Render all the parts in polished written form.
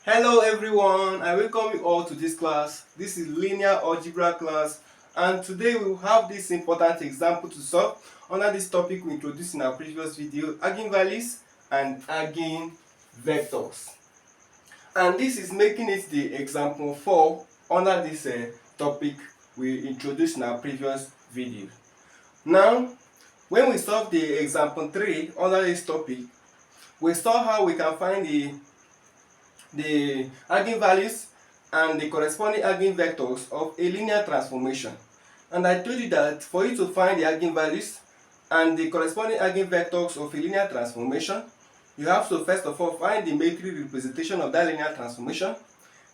Hello everyone, I welcome you all to this class. This is linear algebra class, and today we will have this important example to solve under this topic we introduced in our previous video, eigenvalues and eigenvectors. And this is making it the example 4 under this topic we introduced in our previous video. Now, when we solve the example 3 under this topic, we saw how we can find the eigenvalues and the corresponding eigenvectors of a linear transformation. And I told you that for you to find the eigenvalues and the corresponding eigenvectors of a linear transformation, you have to first of all find the metric representation of that linear transformation.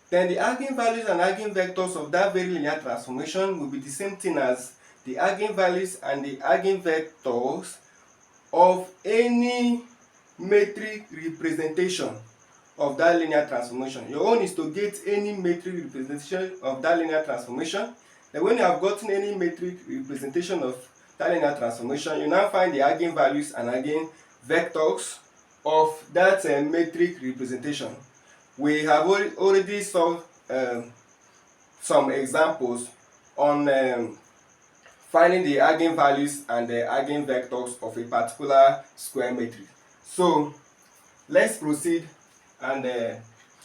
Then the eigenvalues and eigenvectors of that very linear transformation will be the same thing as the eigenvalues and the eigenvectors of any metric representation of that linear transformation. Your own is to get any metric representation of that linear transformation. Then when you have gotten any metric representation of that linear transformation, you now find the eigenvalues and eigenvectors of that metric representation. We have already solved some examples on finding the eigenvalues and the eigenvectors of a particular square matrix. So let's proceed and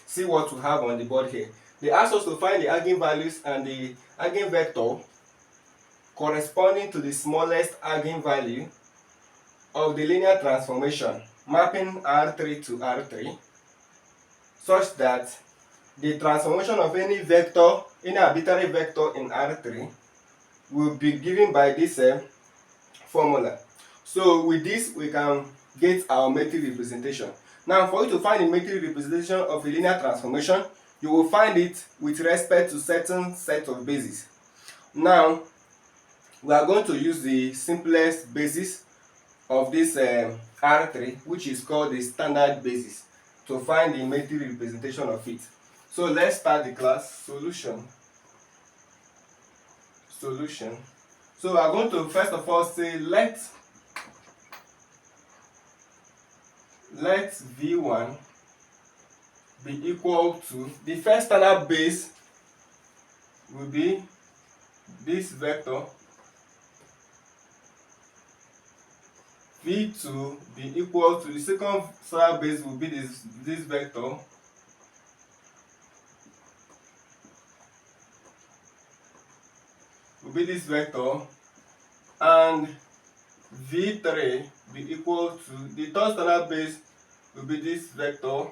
see what we have on the board here. They ask us to find the eigenvalues and the eigenvector corresponding to the smallest eigenvalue of the linear transformation mapping R3 to R3, such that the transformation of any vector, any arbitrary vector in R3 will be given by this formula. So with this we can get our metric representation. Now, for you to find the metric representation of a linear transformation, you will find it with respect to certain set of bases. Now, we are going to use the simplest basis of this R3, which is called the standard basis, to find the metric representation of it. So let's start the class. Solution. So we are going to first of all say let V1 be equal to, the first standard base will be this vector, V2 be equal to, the second standard base will be this vector, and V3 be equal to, the third standard base will be this vector.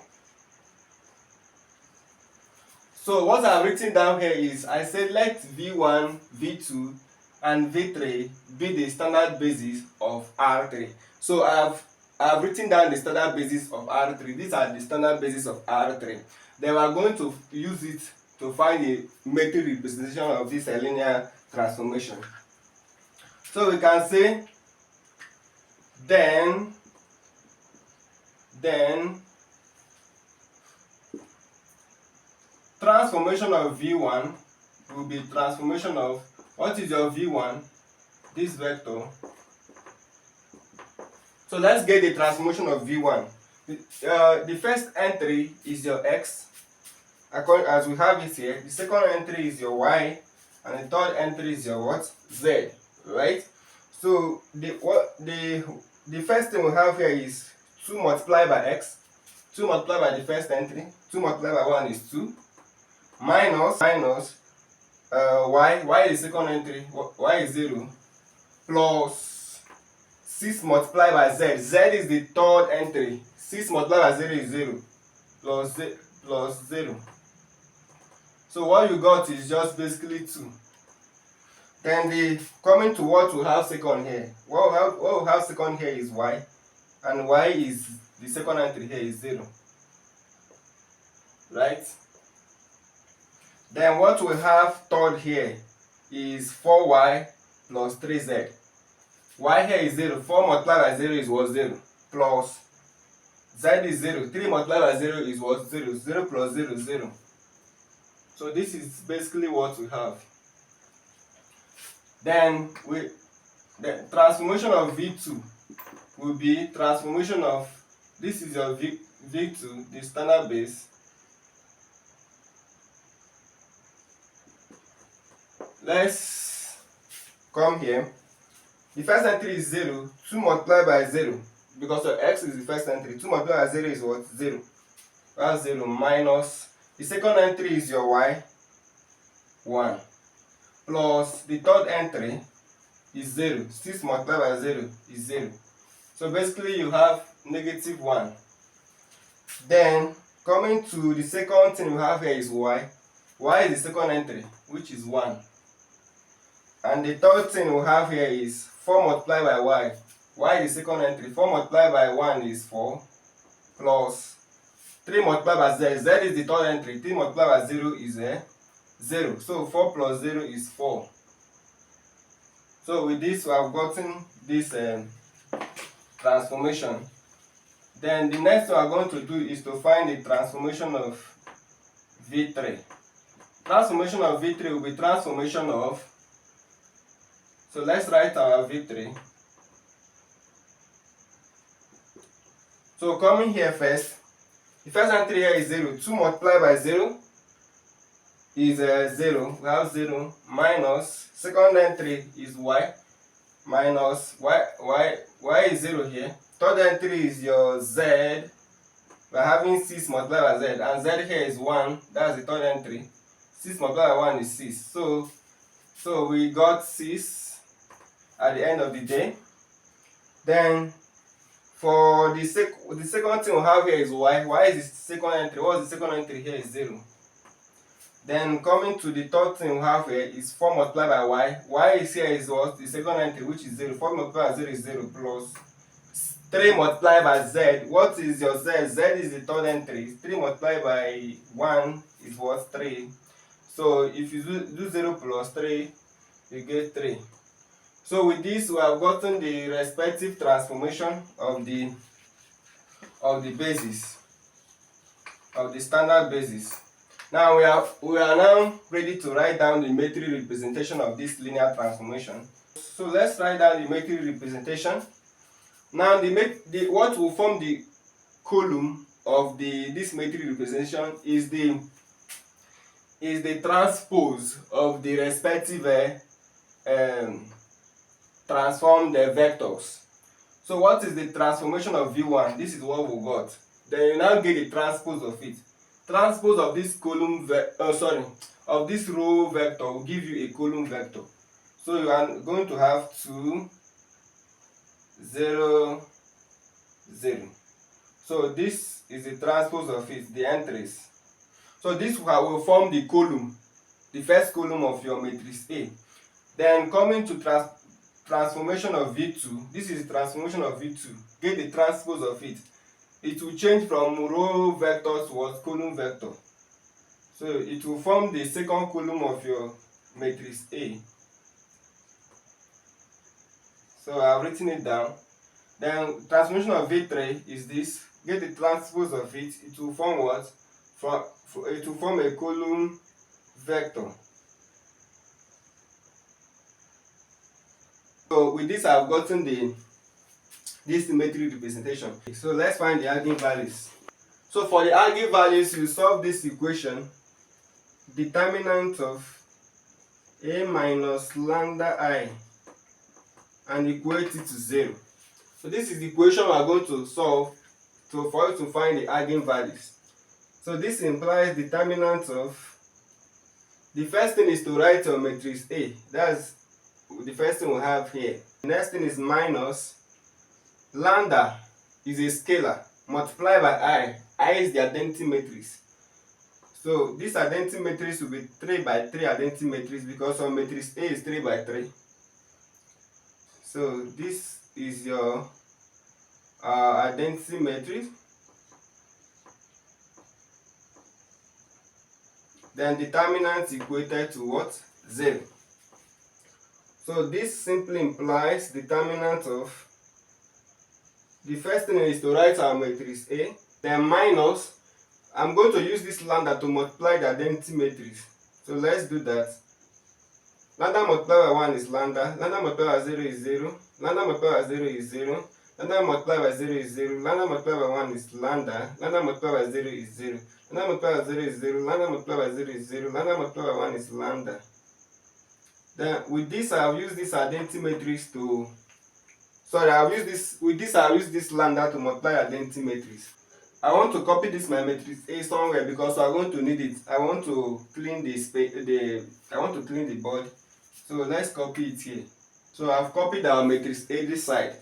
So what I've written down here is, I said let V1, V2 and V3 be the standard basis of R3. So I've written down the standard basis of R3. These are the standard basis of R3. Then we are going to use it to find the metric representation of this linear transformation. So we can say then transformation of V1 will be transformation of, what is your V1? This vector. So let's get the transformation of V1. The first entry is your X, as we have it here. The second entry is your Y, and the third entry is your what? Z, right? So the first thing we have here is 2 multiplied by X, 2 multiplied by the first entry, 2 multiplied by 1 is 2, minus Y is the second entry, Y is 0, plus 6 multiplied by Z, Z is the third entry, 6 multiplied by 0 is 0, plus 0. So what you got is just basically 2. Then coming to what we have second here, what we have second here is Y, and Y is the second entry here is 0, right? Then what we have third here is 4Y plus 3Z. Y here is 0, 4 multiplied by 0 is what? 0, plus Z is 0, 3 multiplied by 0 is what? 0, 0 plus 0, 0. So this is basically what we have. Then the transformation of V2 will be transformation of, this is your V2, the standard base, let's come here. The first entry is 0. 2 multiplied by 0, because of x is the first entry. 2 multiplied by 0 is what? 0. That's 0 minus the second entry is your y, 1, plus the third entry is 0. 6 multiplied by 0 is 0. So basically you have negative 1. Then coming to the second thing we have here is y. Y is the second entry, which is 1. And the third thing we have here is 4 multiplied by y. Y is the second entry. 4 multiplied by 1 is 4, plus 3 multiplied by z. Z is the third entry. 3 multiplied by 0 is 0. So 4 plus 0 is 4. So with this we have gotten this transformation. Then the next thing we are going to do is to find the transformation of V3. Transformation of V3 will be transformation of, so let's write our V3. So coming here first, the first entry here is 0. 2 multiplied by 0 is 0. We have 0 minus, second entry is y, minus y is 0 here. Third entry is your z. We are having 6 multiplied by z, and z here is 1. That's the third entry. 6 multiplied by 1 is 6. So we got 6 at the end of the day. Then for the second thing we have here is y. Y is the second entry. What is the second entry here is 0. Then coming to the third thing we have here is 4 multiplied by y. Y is here is what? The second entry, which is 0. 4 multiplied by 0 is 0, plus 3 multiplied by z. What is your z? Z is the third entry. 3 multiplied by 1 is what? 3. So if you do 0 plus 3, you get 3. So with this we have gotten the respective transformation of the basis, of the standard basis. Now we are now ready to write down the metric representation of this linear transformation. So let's write down the metric representation. Now what will form the column of this metric representation is the transpose of the respective transformed vectors. So what is the transformation of V1? This is what we got. Then you now get the transpose of it. Transpose of this column of this row vector will give you a column vector. So you are going to have 2, 0, 0. So this is the transpose of it, the entries. So this will form the column, the first column of your matrix A. Then coming to transformation of V2, this is the transformation of V2. Get the transpose of it. It will change from row vector towards column vector. So it will form the second column of your matrix A. So I have written it down. Then transformation of V3 is this. Get the transpose of it. It will form what? It will form a column vector. So with this I have gotten this symmetric representation. So let's find the eigenvalues. So for the eigenvalues, you solve this equation. Determinant of a minus lambda I and equate it to 0. So this is the equation we are going to solve for you to find the eigenvalues. So this implies determinant of, the first thing is to write your matrix A. That's the first thing we have here. The next thing is minus lambda is a scalar multiplied by I. I is the identity matrix. So this identity matrix will be 3 by 3 identity matrix because our matrix A is 3 by 3. So this is your identity matrix. Then determinant equated to what? 0. So this simply implies determinant of, the first thing is to write our matrix A, then minus, I'm going to use this lambda to multiply the identity matrix. So let's do that. Lambda multiplied by 1 is lambda, lambda multiplied by 0 is 0, lambda multiplied by 0 is 0, lambda multiplied by 0 is 0, lambda multiplied by 1 is lambda, lambda multiplied by 0 is 0, lambda multiplied by 0 is 0, lambda multiplied by 0 is 0, lambda multiplied by 1 is lambda. Then with this I'll use this identity matrix to, sorry, I'll use this, with this I'll use this lambda to multiply identity matrix. I want to copy this my matrix A somewhere because I'm going to need it. I want to clean the space, I want to clean the board. So let's copy it here. So I've copied our matrix A this side.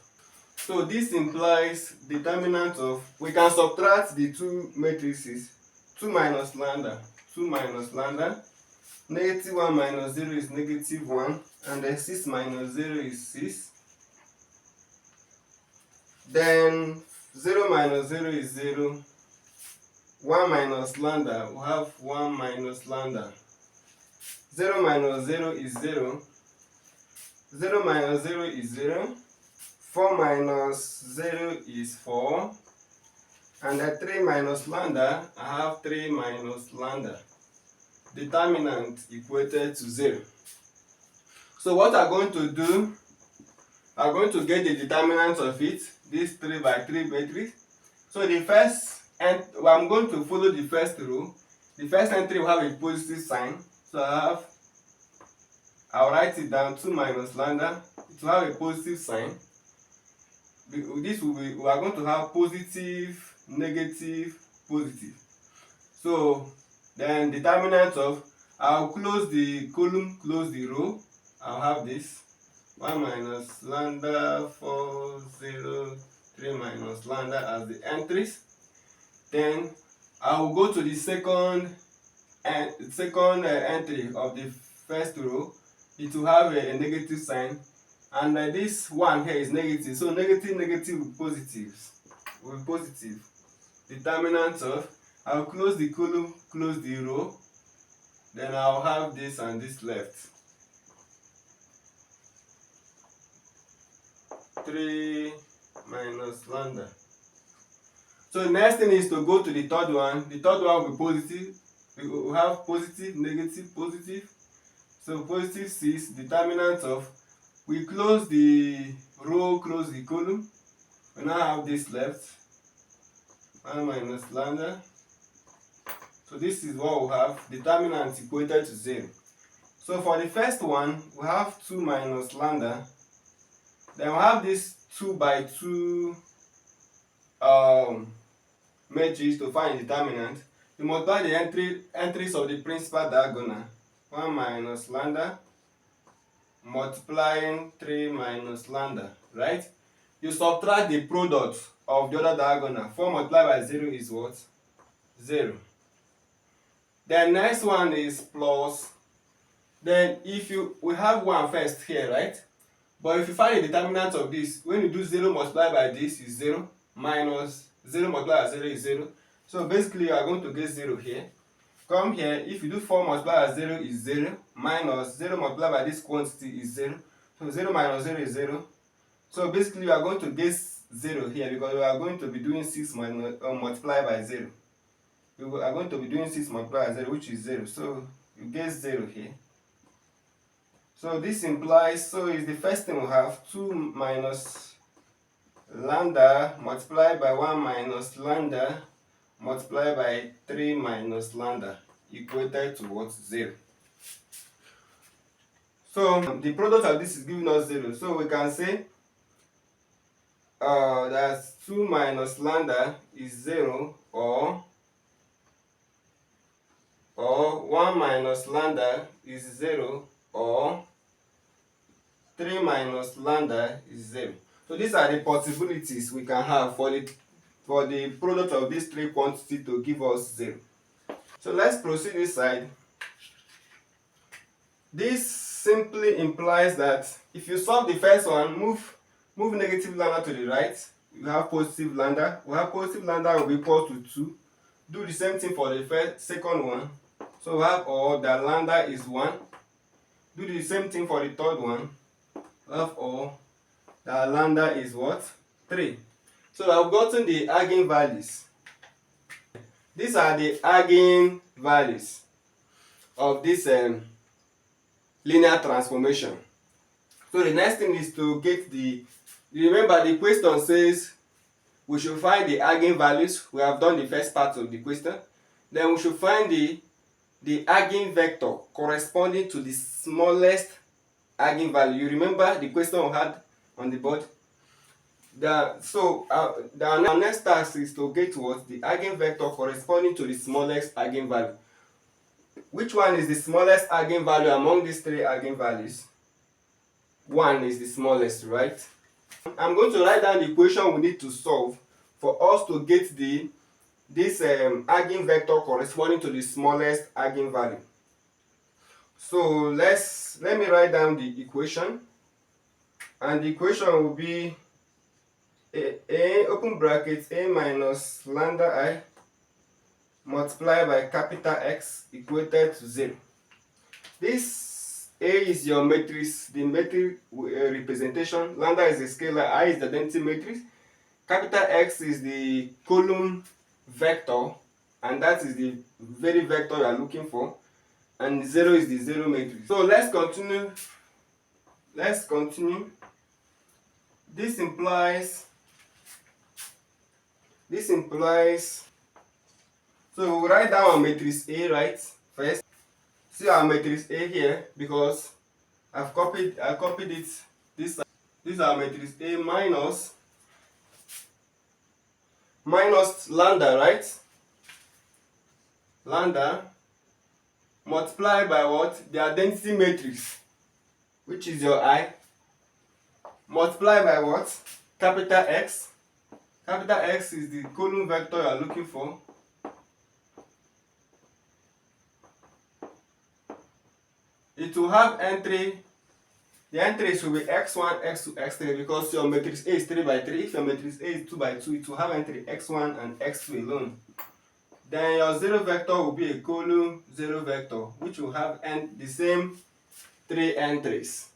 So this implies determinant of, we can subtract the two matrices, 2 minus lambda, 2 minus lambda, negative 1 minus 0 is negative 1, and then 6 minus 0 is 6. Then 0 minus 0 is 0, 1 minus lambda, we have 1 minus lambda. 0 minus 0 is 0, 0 minus 0 is 0, 4 minus 0 is 4, and then 3 minus lambda, I have 3 minus lambda. Determinant equated to 0. So what I'm going to do, I'm going to get the determinant of it, this 3 by 3 matrix. So the first, and I'm going to follow the first row. The first entry will have a positive sign. So I'll write it down, 2 minus lambda. It will have a positive sign. This will be, we are going to have positive, negative, positive. So then determinant of, I'll close the column, close the row. I'll have this 1 minus lambda 4 0 3 minus lambda as the entries. Then I will go to the second entry of the first row. It will have a negative sign, and this one here is negative. So negative, negative with positives, with positive. Determinant of, I'll close the column, close the row. Then I'll have this and this left. 3 minus lambda. So the next thing is to go to the third one. The third one will be positive. We will have positive, negative, positive. So positive 6, determinant of, we close the row, close the column. We now have this left. 1 minus lambda. So this is what we have, determinant equated to 0. So for the first one, we have 2 minus lambda. Then we have this 2 by 2 matrix to find determinant. You multiply the entries of the principal diagonal. 1 minus lambda multiplying 3 minus lambda, right? You subtract the product of the other diagonal. 4 multiplied by 0 is what? 0. The next one is plus. Then if we have 1 first here, right? But if you find the determinant of this, when you do 0 multiplied by this is 0, minus 0 multiplied by 0 is 0. So basically you are going to get 0 here. Come here, if you do 4 multiplied by 0 is 0, minus 0 multiplied by this quantity is 0. So 0 minus 0 is 0. So basically you are going to get 0 here because we are going to be doing 6 multiplied by 0. We are going to be doing 6 multiplied by 0, which is 0. So you get 0 here. So this implies, so is the first thing we have, 2 minus lambda multiplied by 1 minus lambda multiplied by 3 minus lambda equated to what? 0. So the product of this is giving us 0. So we can say that 2 minus lambda is 0, or 1 minus lambda is 0, or 3 minus lambda is 0. So these are the possibilities we can have for the product of these three quantities to give us 0. So let's proceed this side. This simply implies that if you solve the first one, move negative lambda to the right, you have positive lambda. We have positive lambda will be equal to 2. Do the same thing for the second one. So we have, or the lambda is 1. Do the same thing for the third one. We have, or the lambda is what? 3. So I've gotten the eigenvalues. These are the eigenvalues of this linear transformation. So the next thing is to get remember the question says we should find the eigenvalues. We have done the first part of the question. Then we should find the eigenvector corresponding to the smallest eigenvalue. You remember the question we had on the board? Our next task is to get what? The eigenvector corresponding to the smallest eigenvalue. Which one is the smallest eigenvalue among these three eigenvalues? 1 is the smallest, right? I'm going to write down the equation we need to solve for us to get this eigenvector corresponding to the smallest eigenvalue. So let me write down the equation, and the equation will be a open bracket a minus lambda I multiplied by capital X equated to 0. This A is your matrix, the matrix representation. Lambda is the scalar, I is the identity matrix, capital X is the column vector, and that is the very vector you are looking for, and 0 is the zero matrix. So let's continue. This implies so we write down our matrix A, right? First, see our matrix A here, because I copied it. This is our matrix A minus lambda, right? Lambda multiplied by what? The identity matrix, which is your I, multiplied by what? Capital X. Capital X is the column vector you are looking for. It will have entry. The entries will be x1, x2, x3, because your matrix A is 3 by 3. If your matrix A is 2 by 2, it will have entry x1 and x2 alone. Then your zero vector will be a column zero vector, which will have the same 3 entries.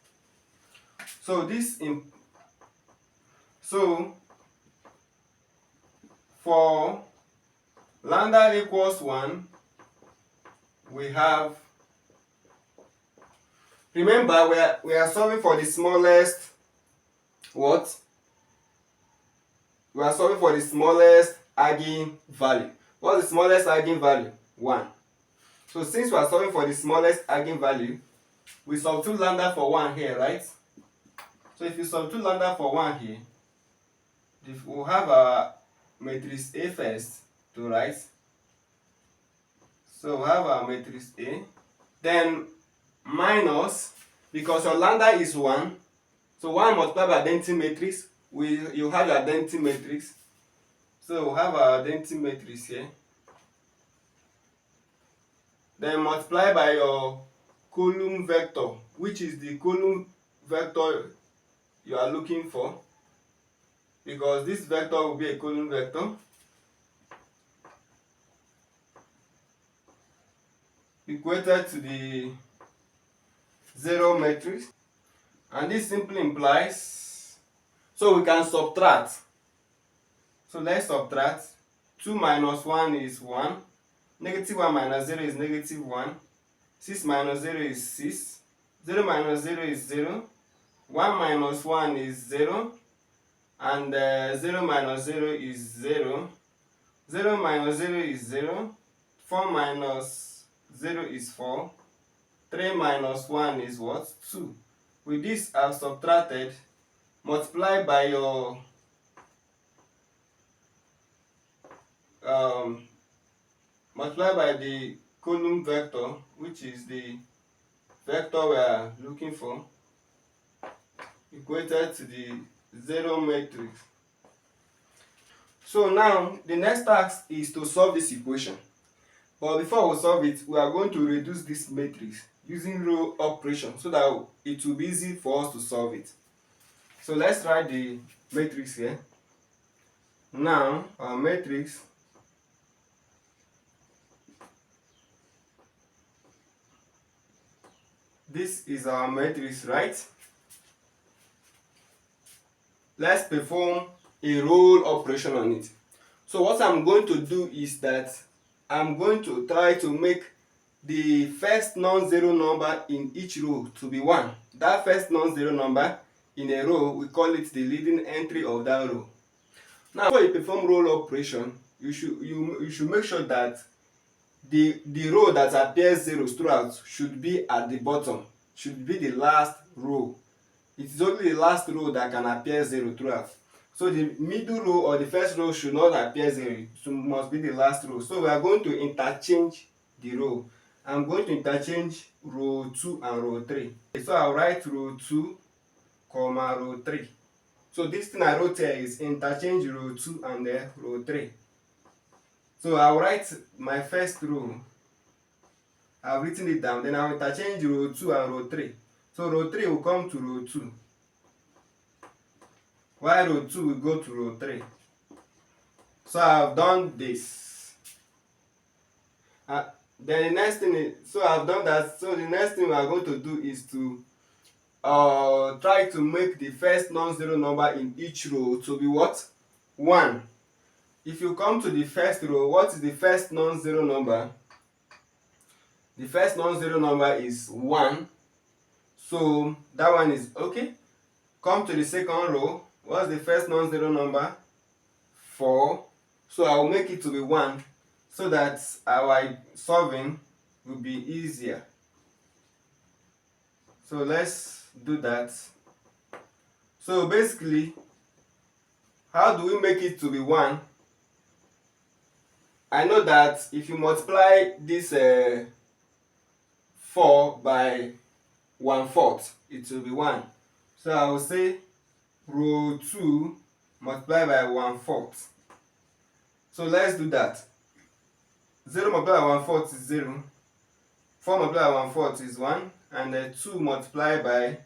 So for lambda equals 1, we have, remember we are solving for the smallest what? We are solving for the smallest eigenvalue. What's the smallest eigenvalue? 1. So since we are solving for the smallest eigenvalue, we substitute lambda for 1 here, right? So if you substitute lambda for 1 here, we'll have our matrix A first to write. So we have our matrix A, then minus, because your lambda is 1, so 1 multiplied by identity matrix, you have your identity matrix. So we have our identity matrix here. Then multiply by your column vector, which is the column vector you are looking for, because this vector will be a column vector, equated to the zero matrix. And this simply implies, so we can subtract. So let's subtract. 2 minus 1 is 1. Negative 1 minus 0 is negative 1. 6 minus 0 is 6. 0 minus 0 is 0. 1 minus 1 is 0. And 0 minus 0 is 0. 0 minus 0 is 0. 4 minus 0 is 4. 3 minus 1 is what? 2. With this, I've subtracted. Multiply by your multiply by the column vector, which is the vector we are looking for, equated to the zero matrix. So now the next task is to solve this equation. But before we solve it, we are going to reduce this matrix using row operation, so that it will be easy for us to solve it. So let's write the matrix here. Now our matrix this is our matrix, right? Let's perform a row operation on it. So what I'm going to do is that I'm going to try to make the first non-zero number in each row to be 1. That first non-zero number in a row, we call it the leading entry of that row. Now, before you perform row operation, you should make sure that the row that appears zeros throughout should be at the bottom, should be the last row. It is only the last row that can appear 0 throughout. So the middle row or the first row should not appear 0. It must be the last row. So we are going to interchange the row. I'm going to interchange row 2 and row 3. So I'll write row 2, comma row 3. So this thing I wrote here is interchange row 2 and row 3. So I'll write my first row. I've written it down. Then I'll interchange row 2 and row 3. So row 3 will come to row 2, while row 2 will go to row 3. So I've done this. Then the next thing is, so I've done that. So the next thing we are going to do is to try to make the first non-zero number in each row to be what? 1. If you come to the first row, what is the first non-zero number? The first non-zero number is 1. So that one is okay. Come to the second row. What's the first non-zero number? 4. So I will make it to be 1 so that our solving will be easier. So let's do that. So basically, how do we make it to be 1? I know that if you multiply this 4 by 1/4, it will be 1. So I will say row 2 multiplied by 1/4. So let's do that. 0 multiplied by 1/4 is 0. 4 multiplied by 1/4 is 1. And 2 multiplied by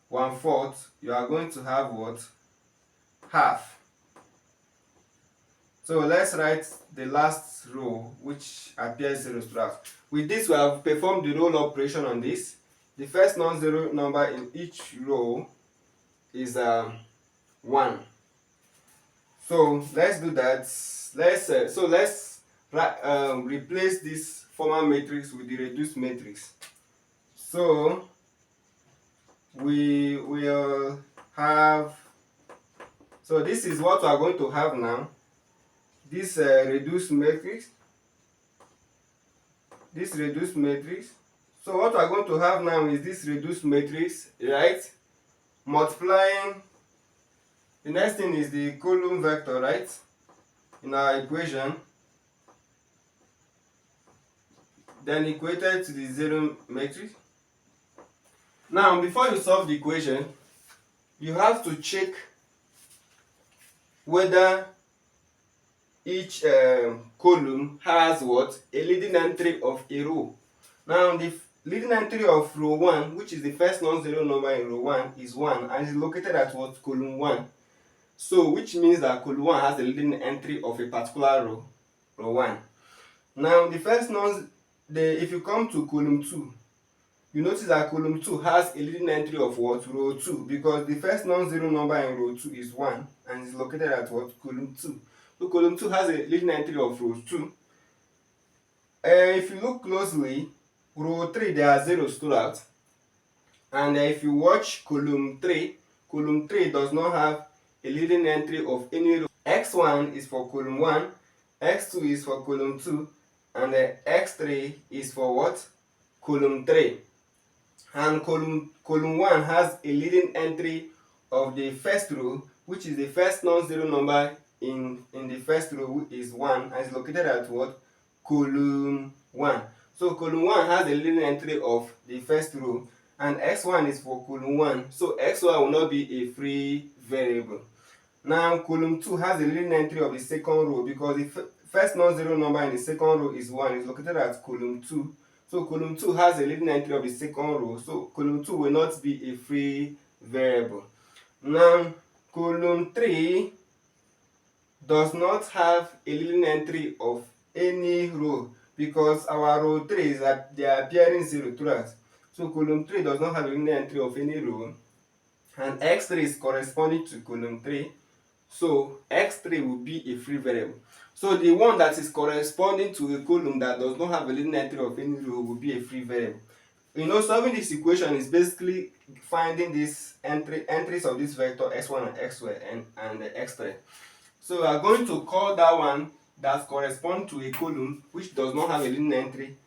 1/4, you are going to have what? Half. So let's write the last row, which appears 0 throughout. With this, we have performed the roll operation on this. The first non-zero number in each row is 1. So let's do that. Let's replace this former matrix with the reduced matrix. So we will have. So this is what we are going to have now. This reduced matrix. This reduced matrix. So what we are going to have now is this reduced matrix, right? Multiplying. The next thing is the column vector, right? In our equation. Then equated to the 0 matrix. Now, before you solve the equation, you have to check whether each column has what? A leading entry of a row. Now, the leading entry of row 1, which is the first non-zero number in row 1, is 1 and is located at what? Column 1. So, which means that column 1 has the leading entry of a particular row, row 1. Now, if you come to column 2, you notice that column 2 has a leading entry of what? Row 2, because the first non-zero number in row 2 is 1 and is located at what? Column 2. So column 2 has a leading entry of row 2. If you look closely, row 3 there are zeros throughout. And if you watch column 3 does not have a leading entry of any row. X1 is for column 1, X2 is for column 2, and X3 is for what? Column 3. And column 1 has a leading entry of the first row, which is the first non-zero number in the first row is 1 and is located at what? Column 1. So column 1 has a leading entry of the first row and x1 is for column 1. So x1 will not be a free variable. Now column 2 has a leading entry of the second row because the first non-zero number in the second row is 1. It's located at column 2. So column 2 has a leading entry of the second row. So column 2 will not be a free variable. Now column 3 does not have a leading entry of any row because our row 3 is that they are appearing 0 throughout. So column 3 does not have a leading entry of any row, and x3 is corresponding to column 3. So x3 will be a free variable. So the one that is corresponding to a column that does not have a leading entry of any row will be a free variable. Solving this equation is basically finding these entries of this vector x1 and x2 and x3. So we are going to call that one that corresponds to a column which does not have a leading entry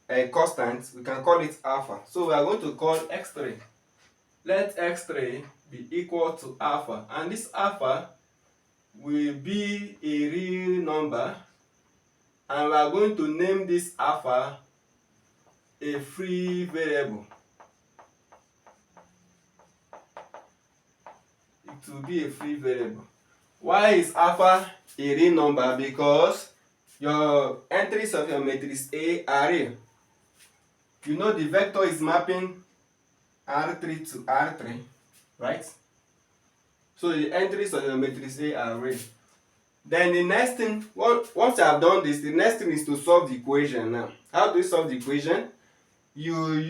a constant. We can call it alpha. So we are going to call x3. let x3 be equal to alpha, and this alpha will be a real number, and we are going to name this alpha a free variable. It will be a free variable. Why is alpha a real number? Because your entries of your matrix A are real. You know the vector is mapping R3 to R3, right? So the entries of your matrix A are real. Then the next thing, once you have done this, the next thing is to solve the equation now. How do you solve the equation? You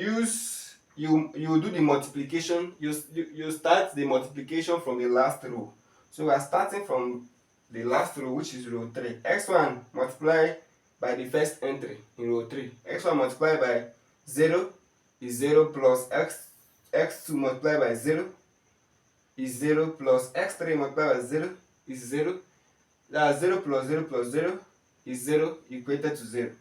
do the multiplication. You start the multiplication from the last row. So we are starting from the last row, which is row 3. x1 multiplied by the first entry in row 3. x1 multiplied by 0 is 0, plus x2 multiplied by 0 is 0, plus x3 multiplied by 0 is 0. That's 0 plus 0 is 0, equated to 0.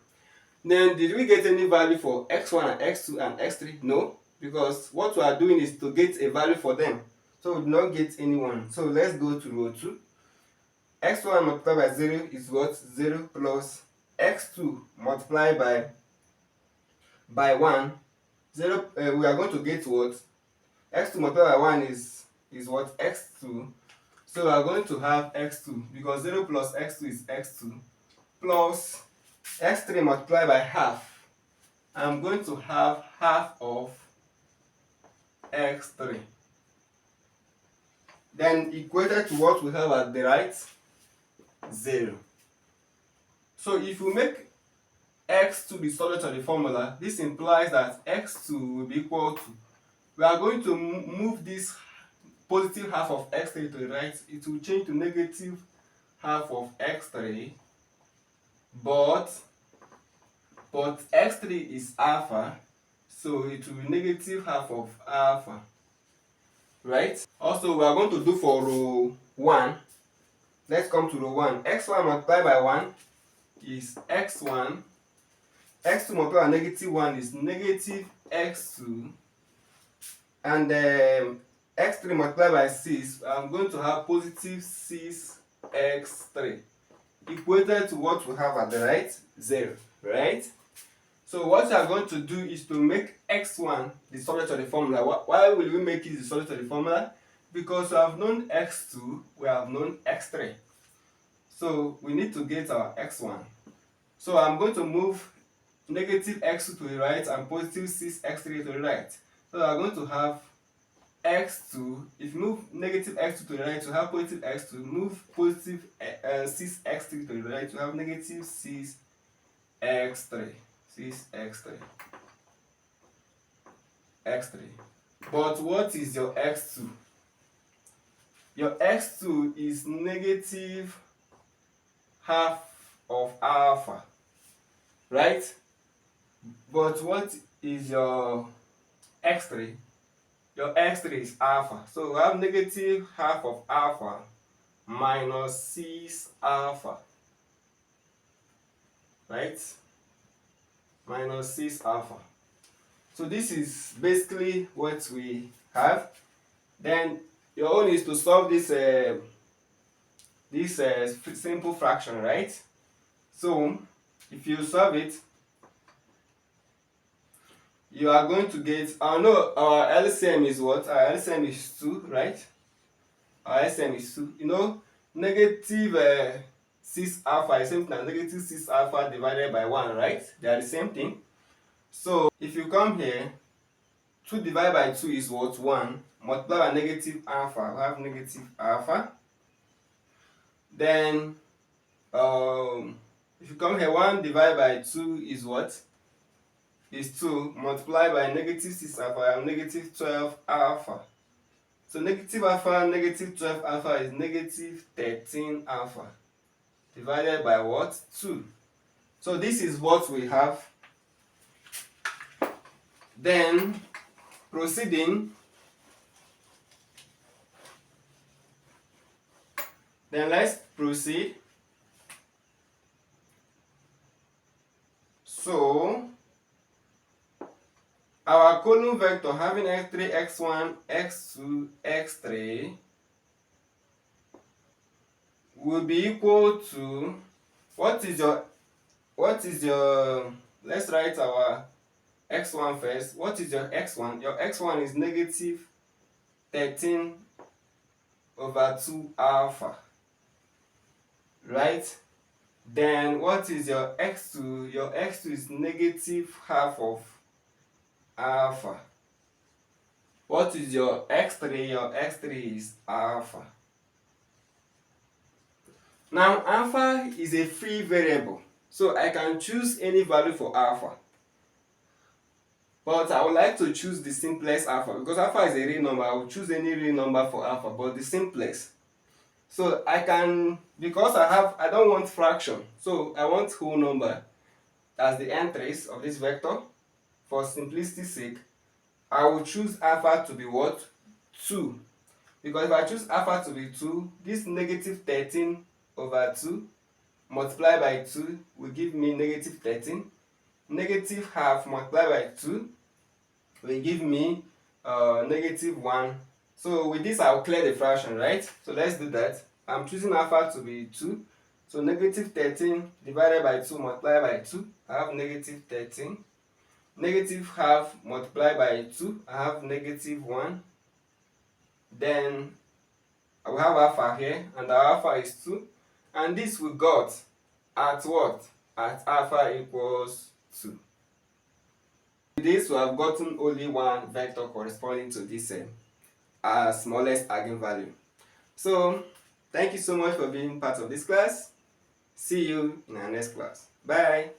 Then did we get any value for x1 and x2 and x3? No, because what we are doing is to get a value for them. So we did not get any one. So let's go to row 2. x1 multiplied by 0 is what? 0, plus x2 multiplied by 1. 0, we are going to get what? x2 multiplied by 1 is what? X2. So we are going to have x2, because 0 plus x2 is x2, plus x3 multiplied by half. I'm going to have half of x3. Then equated to what we have at the right? 0. So if you make x2 the solid of the formula, this implies that x2 will be equal to, we are going to move this positive half of x3 to the right. It will change to negative half of x3, but x3 is alpha, so it will be negative half of alpha, right? Also, we are going to do for row 1. Let's come to row 1. x1 multiplied by 1 is x1. x2 multiplied by negative 1 is negative x2. And x3 multiplied by 6, I'm going to have positive 6x3, equated to what we have at the right? 0, right? So what we are going to do is to make x1 the solid of the formula. Why will we make it the solid of the formula? Because we have known x2, we have known x3. So we need to get our x1. So I'm going to move negative x2 to the right and positive 6x3 to the right. So I'm going to have x2. If you move negative x2 to the right, you have positive x2. Move positive 6x3 to the right, you have negative 6x3. 6x3. x3. But what is your x2? Your x2 is negative half of alpha, right? But what is your x3? Your x3 is alpha. So we have negative half of alpha minus 6 alpha, right? Minus 6 alpha. So this is basically what we have. Then your own is to solve this simple fraction, right? So if you solve it, you are going to get, our LCM is what? Our LCM is 2, right? Our LCM is 2. You know, negative 6 alpha is same thing as negative 6 alpha divided by 1, right? They are the same thing. So if you come here, 2 divided by 2 is what? 1. Multiply by negative alpha, we have negative alpha. Then if you come here, 1 divided by 2 is what? Is 2. Multiplied by negative 6 alpha, I have negative 12 alpha. So negative alpha, negative 12 alpha is negative 13 alpha. Divided by what? 2. So this is what we have. Then proceeding. Then let's proceed. So our our column vector having x3, x1, x2, x3 will be equal to, what is your let's write our x1 first. What is your x1? Your x1 is negative 13 over 2 alpha, right? Then what is your x2? Your x2 is negative half of alpha. What is your x3? Your x3 is alpha. Now alpha is a free variable, so I can choose any value for alpha. But I would like to choose the simplest alpha, because alpha is a real number. I will choose any real number for alpha, but the simplest. So I can, because I don't want fraction, so I want whole number as the entries of this vector. For simplicity's sake, I will choose alpha to be what? 2. Because if I choose alpha to be 2, this negative 13 over 2 multiplied by 2 will give me negative 13. Negative half multiplied by 2 will give me negative 1. So with this I'll clear the fraction, right? So let's do that. I'm choosing alpha to be 2. So negative 13 divided by 2 multiplied by 2, I have negative 13. Negative half multiplied by 2, I have negative 1. Then I will have alpha here, and our alpha is 2. And this we got at what? At alpha equals 2. With this we have gotten only one vector corresponding to this smallest eigenvalue. So thank you so much for being part of this class. See you in our next class. Bye.